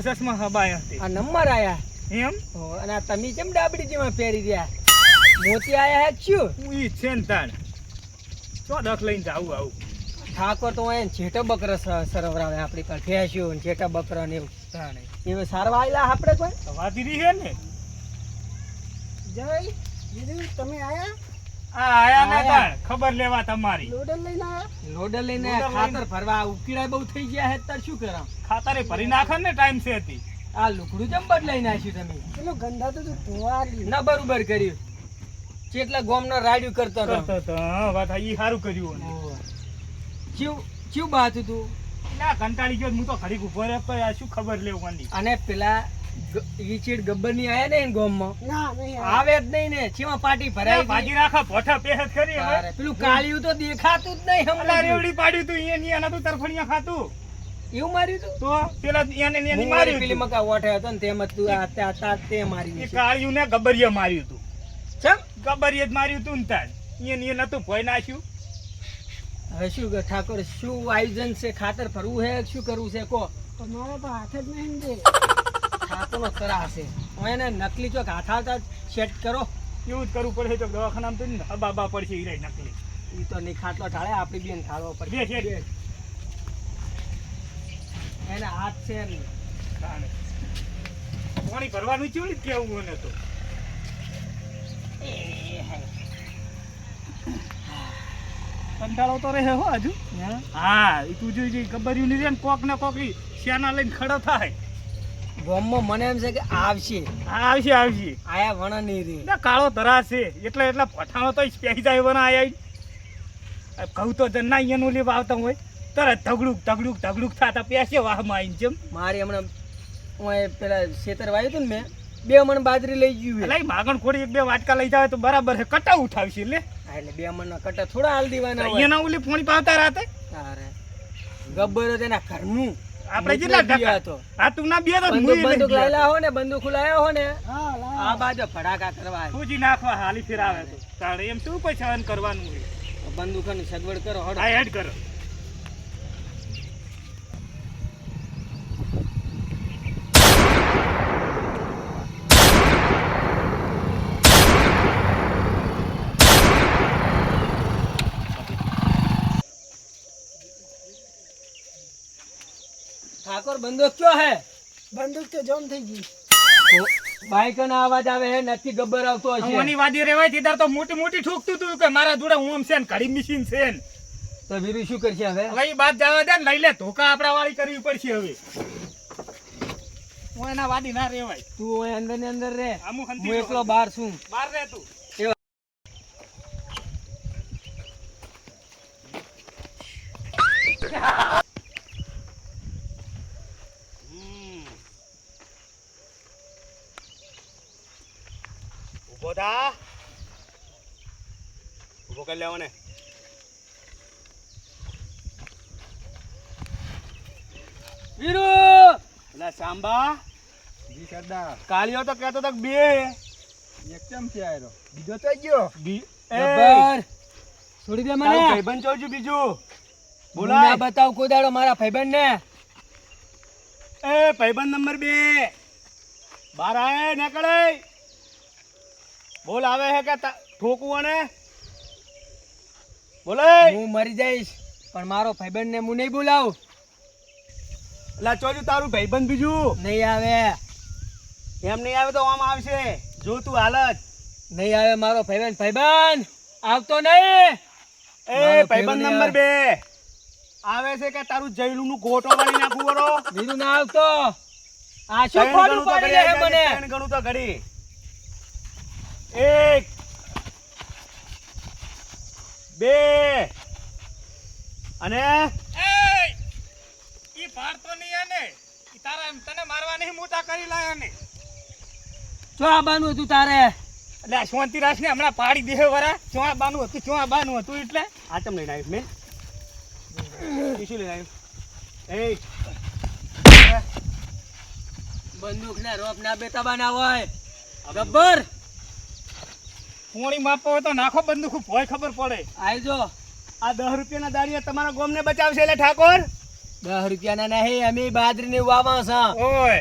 નવા ચશ્મા હબાયા હતી. આ નંબર આયા એમ અને આ તમે કેમ ડાબડી જેમાં પહેરી રહ્યા મોતી આયા હે શું હું ઈ છે ને તાણ ચો દખ લઈને જાવું આવું. ઠાકોર તો અહીંયા જેઠો બકરો સરવરાવે આપણી પાસે ભેંસ્યો ને જેઠા બકરા ને એવું તાણે એવું સારવા આયેલા આપણે કોઈ વાતી રહી હે ને જય દીદી તમે આયા આ આયા ને તાણ ખબર લેવા તમારી. લોડર લઈને ખાતર ભરવા ઉકીડા બહુ થઈ ગયા હે તાર શું કરામ ખાતરે ભરી નાખે ને ટાઈમ છે હતી. આ લુકડું જમ બદલાઈ નાખ્યું તમે પેલો ગંદા તો ના બરોબર કર્યું કેટલા ગોમનો રાડ્યું કરતો તો હા વાત ઈ સારું કર્યું ને. ચીવ બાત તું ના કંટાળી ગયો હું તો ઘડીક ઉભો રહે પણ આ શું ખબર લેવાની. અને પેલા ઈ ચીડ ગબ્બર ની આયા ને ગોમમાં આવે જ નહીં ને ચીમાં પાટી ભરાઈ ભાજી રાખા ભોઠા પેહત કરી હવે. પેલું કાળિયું તો દેખાતું જ નહીં હમણાં રેવડી પાડ્યું તું ઈ એના તો તરફણિયા ખાતું એવું માર્યું તું તો પેલા એને હું માર્યું પેલી મકા વોઠે હતો ને તેમ તું આ તે મારી એ કાળિયું ને ગબરિયા માર્યું તું. ચમ ગબરિયા જ માર્યું તું ને તાન ઈ નતું ભોય નાખ્યું. હવે શું ઠાકોર શું આયોજન છે ખાતર ભરવું છે શું કરવું છે કો તમારો તો હાથ જ નહીં દે ઠાકોરનો ત્રાસ છે એને નકલી ચોક હાથ આવતા સેટ કરો એવું જ કરવું પડે તો દવાખાનામાં તો ને બાબા પડશે ઈ રહી નકલી. ઈ તો નહીં ખાટલો ઢાળે આપણી બેન ઢાળવો પડે બે એના હાથ છે ને પાણી ભરવાનું ચેવડી જ કેવું મને તો કંટાળો તો રહે હો હજુ. હા એ તું જોઈ ગબર્યું ની રે કોક ને કોક શ્યાના લઈને ખડો થાય ગોમમાં મને એમ છે કે આવશે આવશે આયા વણા નહીં રે ના કાળો ધરા છે એટલે પઠાણો તો પેહી જાય વણા આયા કહું તો ના એનું લેવા આવતા હોય તરત ઢગડુક થતા પેસે વાહમાં આવીને જેમ મારી હમણાં હું પેલા ખેતર વાયું હતું ને મેં 2 મણ બાજરી લઈ ગયું એટલે માગણ ખોડી 1-2 વાટકા લઈ જાવ તો બરાબર છે કટા ઉઠાવશે એટલે એટલે 2 મણના કટા થોડા હાલ દેવાના હોય એના ઓલી ફોણી પાવતા રાતે અરે ગબ્બર તેના ઘરનું આપણે જેટલા ઢકા હતો આ તું ના બે તો બંદૂક લાયેલા હો ને બંદૂક લાયા હો ને આ બાજુ ફડાકા કરવા પૂજી નાખવા હાલી ફેરાવે તો તાણે એમ શું પછી સહન કરવાનું છે બંદૂકની સગવડ કરો હડો આ હેડ કરો ઠાકોર બંદૂક ક્યો હે બંદૂક તો જોમ થઈ ગઈ બાઈક નો અવાજ આવે હે નથી ગબ્બર આવતો હશે ઓની વાદી રેવાય તીદાર તો મોટી ઠોકતું તું કે મારા જોડે હું છે ને ઘડી મશીન છે ને તો વીરુ શું કરશે હવે હવે ઈ બાદ જવા દે ને લઈ લે ધોકા આપડા વાળી કરવી પડશે હવે હું એના વાદી ના રેવાય તું ઓય અંદર ને અંદર રે આમુ હું એકલો બહાર છું બહાર રે તું ઉભો કરી લેવો ને વીરુ એટલે સાંભા જી સરદાર કાલિયો તો કહેતો તો બે એક કેમ છે આયરો બીજો તો ગયો ગબ્બર છોડી દે મને ભાઈબંધ જોજો બીજું બોલા ના બતાવ કોઈ દાડો મારા ભાઈબંધ ને એ ભાઈબંધ નંબર 2 બહાર આય નીકળે બોલ આવે હે કે ઠોકવું અને બોલે હું મરી જઈશ પણ મારો ભાઈબંધ ને હું નહીં બોલાવું એટલે ચોજુ તારું ભાઈબંધ બીજું નહીં આવે એમ નહીં આવે તો આમ આવશે જો તું હાલત નહીં આવે મારો ભાઈબંધ આવતો નહીં એ ભાઈબંધ નંબર 2 આવે છે કે તારું જૈલું નું ગોટો વાળી નાખું વરો વીરુ ના આવતો આ શું ખોટું પડી રહે મને ગણું તો ઘડી 1 2 અને ઈ ભારતો નહીં આને ઈ તારા તને મારવા નહીં મોટા કરી લાયા ને શું આબાનું હતું તારે એટલે આ શાંતિ રાખ ને હમણાં પાડી દે વરા ચોા બાનું હતું એટલે આ ચમ લઈને આવ્યું મેં શું લઈને આવ્યું એ બંદૂક ના રોપ ના બેતા બના હોય ગબ્બર પોણી માપો હોય તો નાખો બંદૂક ભોય ખબર પડે આવજો આ 10 રૂપિયાના દાડિયા તમારા ગોમને બચાવશે એટલે ઠાકોર 10 રૂપિયાના નહીં, અમે બાજરીને વાવા છે. ઓય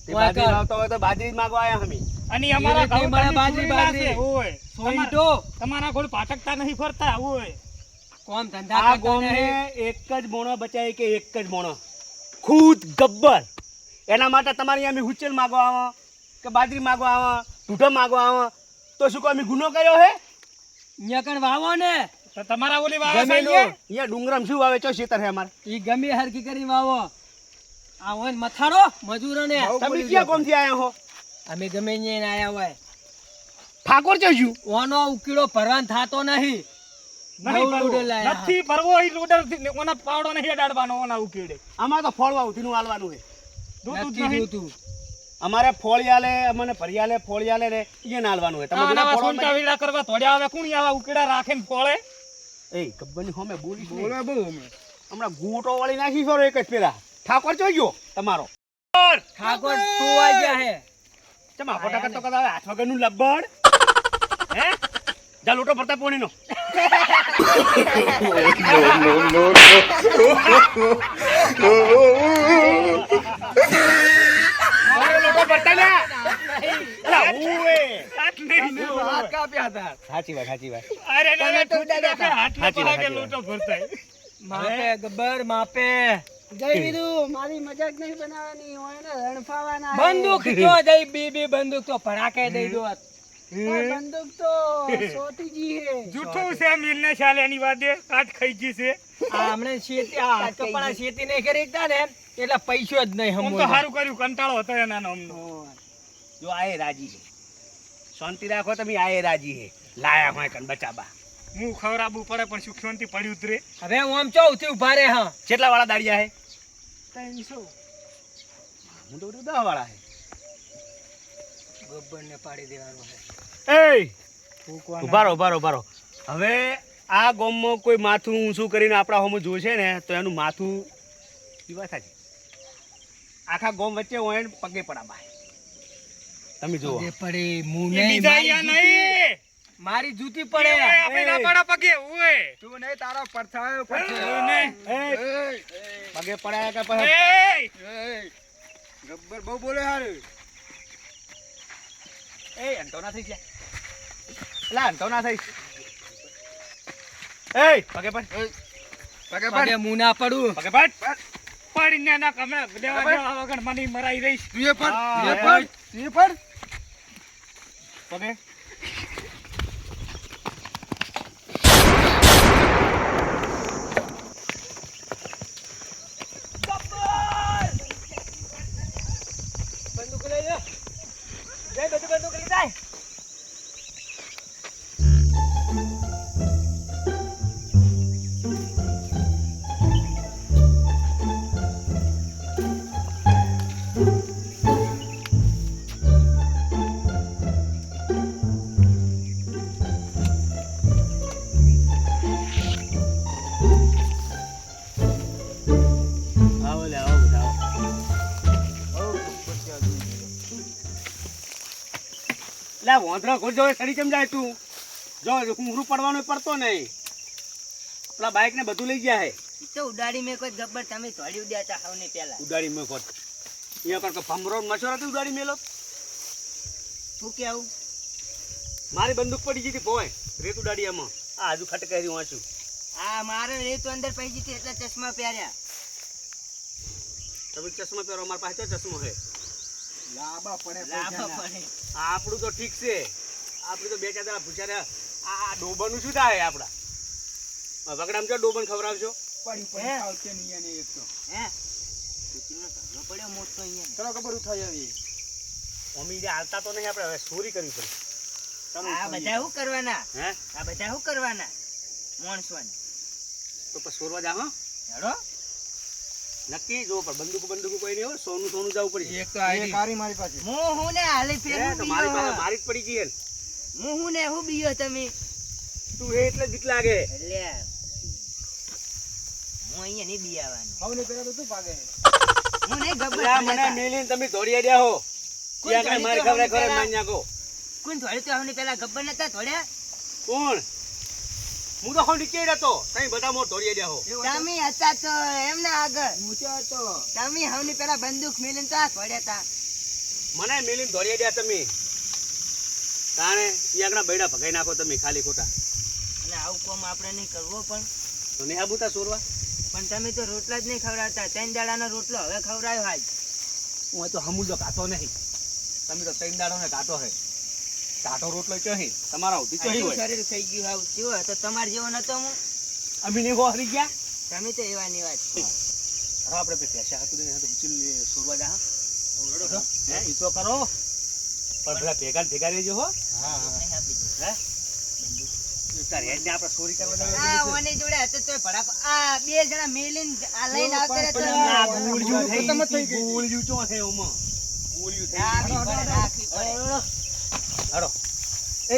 તે બાજરી લાવતા હોય તો બાજરી જ માગવા આયા અમે. અને અમારા ધીરે ધીરે ઘઉં બાજરી, તમે બાજરી. ચોરીના છે. ઓય સોઈટો. તમારા ગોળ પાટકતા નહીં ફરતા. ઓય કોમ ધંધા આ કરતા ગોમને નહીં. એક જ મોણો બચાય કે એક જ મોણો ખુદ ગબ્બર. એના માટે તમારી અમે હુચેલ માગવા આવો કે બાજરી માગવા આવો, ઢૂંઢો માગવા આવો તો શું કોઈ અમે ગુનો કર્યો હે? અહીંયા કણ વાવો ને તો તમારા ઓલી વાવા ગમે સાંજે? નો. અહીંયા ડુંગરામ શું આવે ચો શેતર હે અમારે? ઈ ગમે હરખી કરીને વાવો. આ હોય ને મથાળો મજૂરોને. તમે ક્યાં કોમથી આયા હો? અમે ગમે ત્યાં આયા હોય. ઠાકોર જઈશું. ઓનો ઉકીડો ભરવાન થાતો નહીં. નહીં નવ ભરવો. લોડર લાયા. નથી ભરવો ઈ લોડર થી ઓના પાવડો નહીં અડાડવાનો ઓના ઉકેડે. અમારે તો ફળવા ઉઠીનું હાલવાનું હે. દૂધ જ નથી નહીં. જોતું. અમારે ફોળિયાલે અમને ભરિયાલે ફોળિયાલે ને અહીંયા હાલવાનું હોય. તમે આના બધા આવા ફોળવા સોંટા વીડા કરવા તોડ્યા આવે કોણ આવા ઉકેડા રાખે ને ફોળે? એ ગબ્બરની હોમે બોલીશ નહીં. બોલે બહુ અમે. હમણાં ગૂંટો વાળી નાખી છો એક જ પેલા. ઠાકોર જોઈજો તમારો. ઠાકોર ટોવાઈ ગયા હે. ચમા ફોટા કરતો કદા હાથ વગરનું લબ્બડ. હે? જા લોટો ભરતા પોણીનો. મારો લોટો ભરતા ને. અલા ઉએ. હાથ નહીં. હાથ કાપ્યા હતા. સાચી વાત, સાચી વાત. અરે ના, ના, તમે તો ઠૂઠી નાખે, હાથના સાચી વાત, પરાગે સાચી લોટો ભરતાય. માપે ગબ્બર માપે. જય વિદુ મારી મજાક નહીં બનાવવાની હોય ને રણફાવાના બંદૂક તો દઈ બી બંદૂક તો ભડાકે દઈ દો. બંદૂક તો સોટીજી હે જૂઠું છે મિલને ચાલે એની વાદે કાટ ખાઈ ગઈ છે. આ હમણાં શેતી આ કપડા શેતી નહીં કરી એકતા ને એટલે પૈસો જ નહીં આમ હમો. તો સારું કર્યું, કંટાળો હતો એના નામનો. જો આએ રાજી છે. શાંતિ રાખો તમે, આએ રાજી છે. લાયા હોય કન બચાબા. હું ખવડાવવું પડે પણ સુખ શાંતિ પડી ઉતરે. હવે ઓમ ચોથી ઉભા રે. હા કેટલા વાળા દાડિયા હે? 300 હું તો બધું 10 વાળા હે. ગબ્બર ને પાડી દેવાનો છે. એ ઉભારો ઉભારો ઉભારો. હવે આ ગામમાં કોઈ માથું ઊંચું કરીને આપણા હોમ જોશે ને તો એનું માથું પીવા થાય. આખા ગામ વચ્ચે હોય ને પગે પડાબા. તમે જુઓ. પગે પડે મું એ નહીં, બીજા મારી અહીંયા જૂતી- નહીં. મારી જૂતી એ પડે. આપણે ના પાડા પગે, ઓય. તું નહીં તારો પરછાયો ઓય પરછાયો નહીં. પગે પડાયા કે પછી એય! ગબ્બર બહુ બોલે હારું એ અંતો ના થઈ ગયા. એલા અંતો ના થઈ. એ પગે પડ. પગે પગે મું ના પડું. પગે પડ. પડીને ના કમે દેવા દેવા વગર મને મરાઈ રહીશ. તું એ પડ હા, તું એ પડ તું એ પડ પગે. બંદૂક લઈ લે. જય બધું બંદૂક લઈ જાય. આવો લે આવો બધા આવો. લે વોંદરા ઘોડ જો સડી કેમ જાય તું? જો કુંગરું પડવાનો પડતો નહીં. પેલા બાઈક ને બધું લઈ ગયા હે. તો ઉડાડી મેં કોઈ ગબ્બર તમે થોડી ઉડ્યા હતા હવને પેલા ઉડાડી મેં કોટ. અહીંયા કણ ભમરો મચોરા થી ઉડાડી મેલો. શું કેવું મારી બંદૂક પડી ગઈ હતી ભોય રેત ઉડાડી એમાં. આ હજુ ખટકાઈ વાંચું. આ મારે રેત અંદર પડી ગઈ હતી એટલે ચશ્મા પહેર્યા તમે ચશ્મા પહેરો, અમારા પાસે તો ચશ્મો હે. લાંબા પડે લાભ પૈસાના. પડે આ આપણું તો ઠીક છે. આપણું તો બે ચાર દાડા પૂછ્યા રહ્યા. આ ડોબાનું શું થાય આપડા? વગડામ જો ડોબન ખવડાવશો. પડી પડી આવશે નહીં એને એક તો હે કુતરીનો ધંધો પડ્યો મોટો અહીંયા ચલો ખબર ઉઠાઈ આવી મમ્મી જે હાલતા તો નહીં, આપણે હવે ચોરી કરવી પડે. આ બધા શું કરવાના હે આ બધા શું કરવાના માણસોને તો પછી ચોરવા જા. હા હેડો નક્કી જો પણ બંદૂક કોઈ નહીં હોય. સોનું સોનું જવું પડશે. એક તો આઈડી મારી મારી પાસે હું ને હાલે હે, ફેરું તો મારી પાસે બીયો મારી જ પડી ગઈ હે ને. હું ને હું બીયો તમે તું હે એટલે બીક લાગે. એટલે હું અહીંયા નહીં બીયાવાનો હવને પેલા તો તું ભાગે હું નહીં ગબ્બર અલ્યા, મને ભલેકા. મેલીને તમે દોડી આડ્યા હો. કોઈ ત્યાં આગળ મારી દોડી તો ખબર હમણાં મારી નાખો. કોણ થોડે તો હવને પેલા ગબ્બર નતા થોડ્યા કોણ? હું તો નીચે હતો તમે બધા મોટ ધોરી દેહો તમે હતા તો એમને આગળ ઊંચો હતો. તમે હવની પેલા બંદૂક મેલીને તો આ પડ્યા તા મને મેલીને ધોરી દે તમે તાણે યાગના બૈડા ભગાઈ નાખો તમે ખાલી ખોટા અને આવું કોમ આપણે નહીં કરવો પણ તો ને આબુતા સોરવા પણ તમે તો રોટલા જ નહીં ખવડાવતા 3 દાડાનો રોટલો હવે ખવડાયો હાલ હું તો હમુલો કાતો નહીં તમે તો ત્રણ દાડો ને કાતો હે કાતો રોટલો ચોહી તમારા ઉધી ચોહી હોય શરીર થઈ ગયું આવું કેવો તો તમાર જેવો નતો હું અમે ને હોરી ગયા તમે તો એવા ની વાત હવે આપણે પૈસા હતું ને તો ઉચીલ સોરવા જા હે ઈ તો કરો પણ પેલા ભેગા રહેજો હો હે તાર હેડ ને આપણે ચોરી કરવા આ જવાનું ઓની જોડે હતો તો ભડાકો આ બે જણા મેલીને આ લઈને આવતા રહે તો ના ગોળ્યું થઈ ગઈ ગોળ્યું ચો છે ઓમાં ગોળ્યું થઈ રાખવી પડે, રાખવી પડે. હાડો એ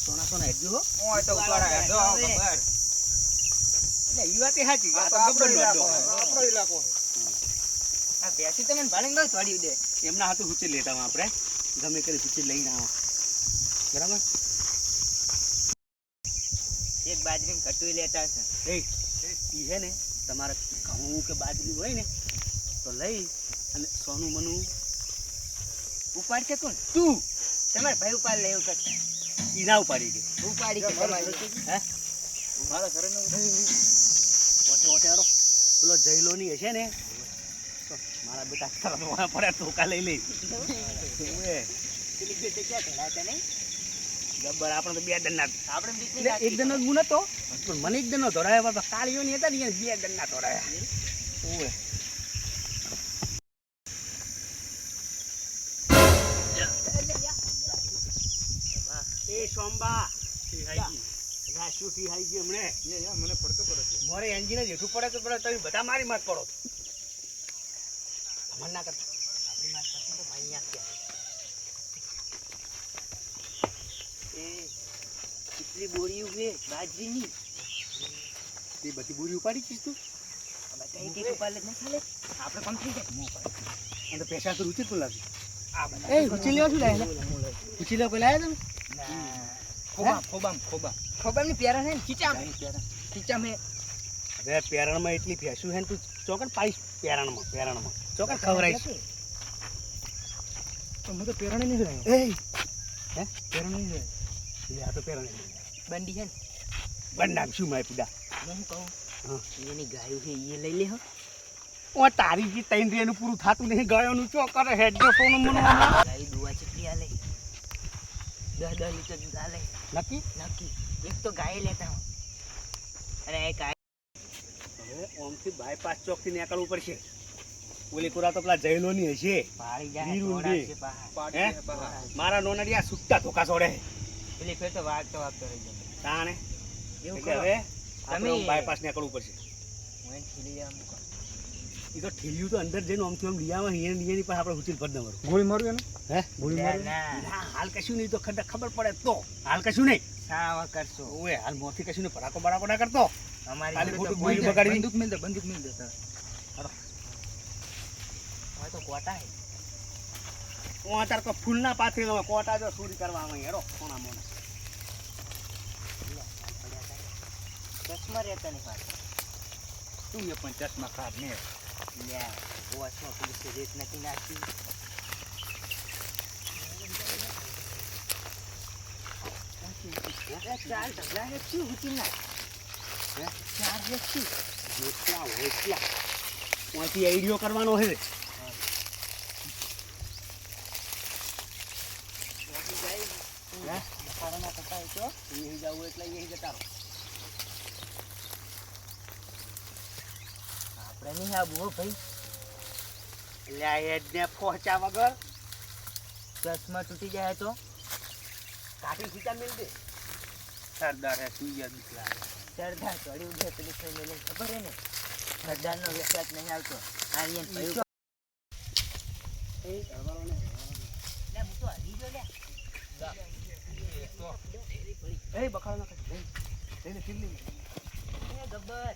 સોના હેડજો હો હું તો ઉતારા હેડો, હવે. ખબર. એટલે ઈ વાત એ સાચી આ તો આપણો ગબ્બર ઇલાકો નો હે, અડ્ડો. આપણો ઇલાકો હે. આ પેસી તમે ભાડે ન છોડી દે એમના હાથે હુચી લેતા આપણે ગમે કરી હુચી લઈને આવો બરાબર એક બાજરી કટુઈ લેતા છે એ ઈ છે ને તમારે ઘઉં કે બાજરી હોય ને તો લઈ અને સોનું મનું ઉપાડ છે કોણ તું તમારે ભાઈ ઉપાડ લે એવું કરતા ઈ ના ઉપાડી કે ઉપાડી છે તમારી હે મારા ઘરે નો ઓઠે ઓઠે હારો પેલો જયલોની હશે ને તો મારા બેટા તરત વાળા પડે ટોકા લઈ લે ઓએ પેલી બે તે ક્યાં ધરાતા નહીં ગબ્બર આપણે તો બે દન્ના આપણે બીકની એટલે રાખી. એક દન જ ગુણ હતો પણ મને એક દન નો ધોરાયા બાપા કાળીઓ ની હતા ને એને બે દન ના ધોરાયા ઓએ એ સોમબા રા શું થી હાઈ ગઈ હમણે મને પડતો પડે છે. મારે એન્જિન જ હેઠું પડે તો પડે તમે બધા મારી માત કરો તમારે ના કરતા આપણી માર પાસે તો ભાઈ અહીંયા ક્યાં એ કેટલી બોરી ઉભે બાજરીની એ બધી બોરી ઉપાડી કીધું તું આ બધા એક એક ઉપાડ લે ના ચાલે આપણે કોમ થઈ જાય અને પૈસા તો રૂચિત પણ લાગ્યું આ બધા એ ઉચી લેવા શું લાયા? ઉચી લેવા પેલા આયા તમે? ખોબા. ખબર નહીં પ્યારા છે ને ખીચા મેં હવે પેરણમાં એટલી ભેંસું છે ને તું ચોકડ પાડીશ પેરણમાં ચોકડ ખવડાવીશ હું તો પેરણે નહીં જોયા. એ હે પેરણે નહીં જોયા. લે આ તો પેરણ બંડી છે ને બંડામ શું માય પીડા હું કહું હા. એની ગાયું છે એ લઈ લે હો ઓ તારી જે તૈન રેનું પૂરું થાતું નહીં ગયોનું ચો કરે હેડ જો સોનું મનું ગાય દુવા ચટલી આલે 10 લીટર દૂધ આલે નક્કી નક્કી એક તો ગાય લેતા હું અને એક ગાય હવે ઓમથી બાયપાસ ચોકથી નીકળવું પડશે ઓલી કુરા તો પેલા જયલોની હશે પાડી જાય વીરું થોડા બે. છે પાહા. પાડી હે? હે પાહા. મારા નોનડિયા સુટ્ટા ધોકા છોડે પેલી ફેર તો વાગતો રહી જાય તાણે એવું એટલે કરો હવે આપણે બાયપાસ નીકળવું પડશે હું એને ખીલી લેવા મૂકો એ તો ઠેલ્યું તો અંદર જઈને આમથી આમ લીયામાં અહીંયાની પાસે આપણે હુચીલ ભર દઉં ગોળી મારું એને? હે ગોળી મારું? ના હાલ કશું નહીં તો ખબર પડે તો હાલ કશું નહીં સાવા કરશો ઓએ હાલ મોથી કશું નહીં ભડાકો બડાકો કરતો અમારી ખાલી જોડે તો ખોટું કોઈ ગોળી બગાડી બંદૂક મિલ દે, બંદૂક મિલ દે તારે. હોય તો કોટા હે હું અત્યારે તો ફૂલના પાથરી લઉં કોટા જો ચોરી કરવા આવે હેરો કોણા મોના ચશ્મા રહેતા નહીં પાછા તું એ પણ ચશ્મા ખરાબ ને લ્યા વોચમાં પોલીસે રેત નથી નાખી ચાર ઢગલા હે શું ઉચી ના હે? ચાર હે શું જેટલા હોય એટલા ત્યાંથી આઈડિયો કરવાનો છે બખાડાના કરતા હોય તો એ જવું એટલે એ જતા રહો આપણે નહીં આવું હો ભાઈ એટલે આ હેડને પહોંચ્યા વગર ચશ્મા તૂટી જાય તો કાઢી સીધા મેળ દે સરદાર હે તું યાદ દીકરા સરદાર ચડ્યું છે પેલી થઈ મેલે ખબર હે ને સરદારનો વિશ્વાસ નહીં આવતો આર્યન ભાઈ લે હું તો હરી ગયો લે એ બખાડો ના કરી લઈને ફીર લઈ એ ગબ્બર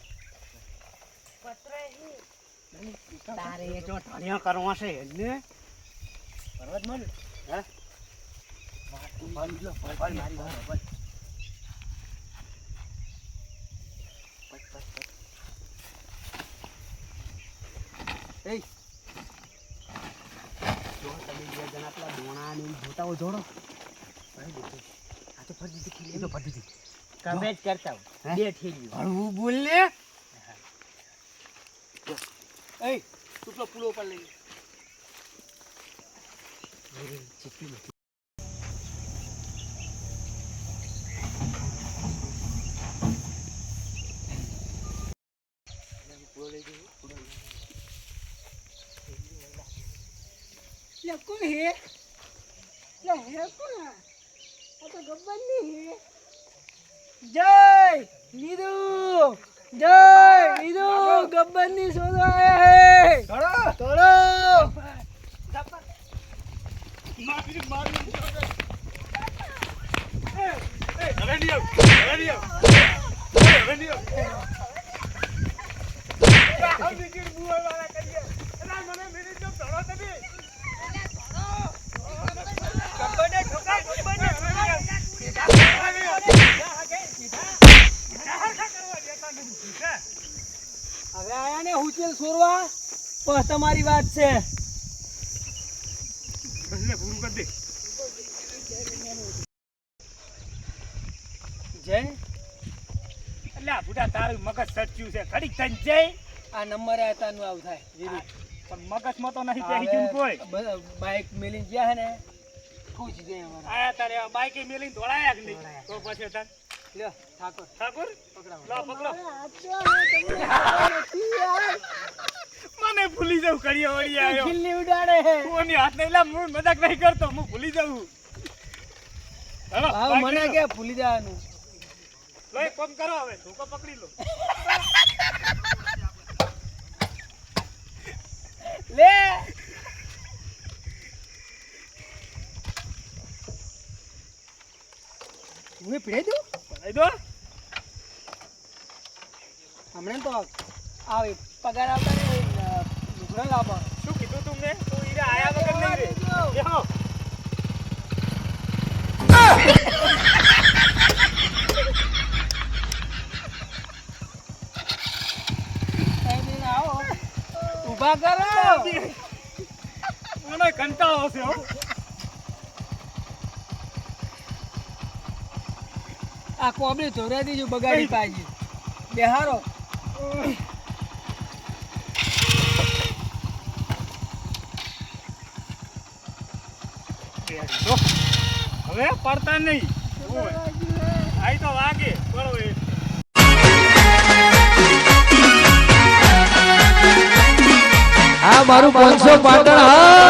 પત્ર હે તારે જો ટાણિયા કરવા છે ને પર્વત મળ હે મારી એય, જો તમે બે જણા પેલા દોણા ને ઈ જોતા હો જોડો. આ તો ફરજીથી ખીલી, એ તો ફરજીથી. તમે જ કરતા હો. હે? બે ઠેલ્યું. હળવું બોલ ને. એય, તું પેલો પુલો ઉપર લઈ લે. લે કોણ હે? લે હે કોણ આ? આ તો ગબ્બરની હે. જય નીરુ, જય નીરુ, ગબ્બરની શોધો આયા હે. તોડો. હવે આયા ને હુચેલ સોરવા બસ તમારી વાત છે. પૂરું કરી દે. જય એટલે આ બુઢા તારું મગજ સચ્યું છે ઘડીક થઈને જઈ આ નંબર આતા નું આવું થાય જીરું. પણ મગજમાં તો નહીં બેસી ગયું કોઈ. બાઈક મેલીને ગયા હે ને ખુશ ગયા અમારા. આયા તારે બાઈકે મેલીને દોડાયા કે નહીં તો પછી તાર લ્યો ઠાકોર ઠાકોર પકડાવો. લો પકડો. આ તો હવે તમને ખબર નથી યાર. મને ભૂલી જવું કરીએ વળી આવ્યો. ખીલ્લી ઉડાડે હે. કોની હાથ નહીં લા હું મજાક નહીં કરતો હું ભૂલી જાઉં. હેલો હા મને કે ભૂલી જવાનું. લો એક કામ કરો હવે ધોકો પકડી લો. લે હું પીડે દઉં પકડી દો. હમણાં તો આવે પગાર આવતા ને લુગડા લાવવા. શું કીધું તું મેં તું ઈરે આયા વગર નહીં રે. બેહો. આવો ઊભા કરો. મને કંટાળો છે હો. આ કોબલી ધોરા દીજો બગાડી પાજી બેહારો. બેહો. હવે પડતા નહીં. આઈ તો વાગે બળો એ. આ મારું 500 પાટણ હા.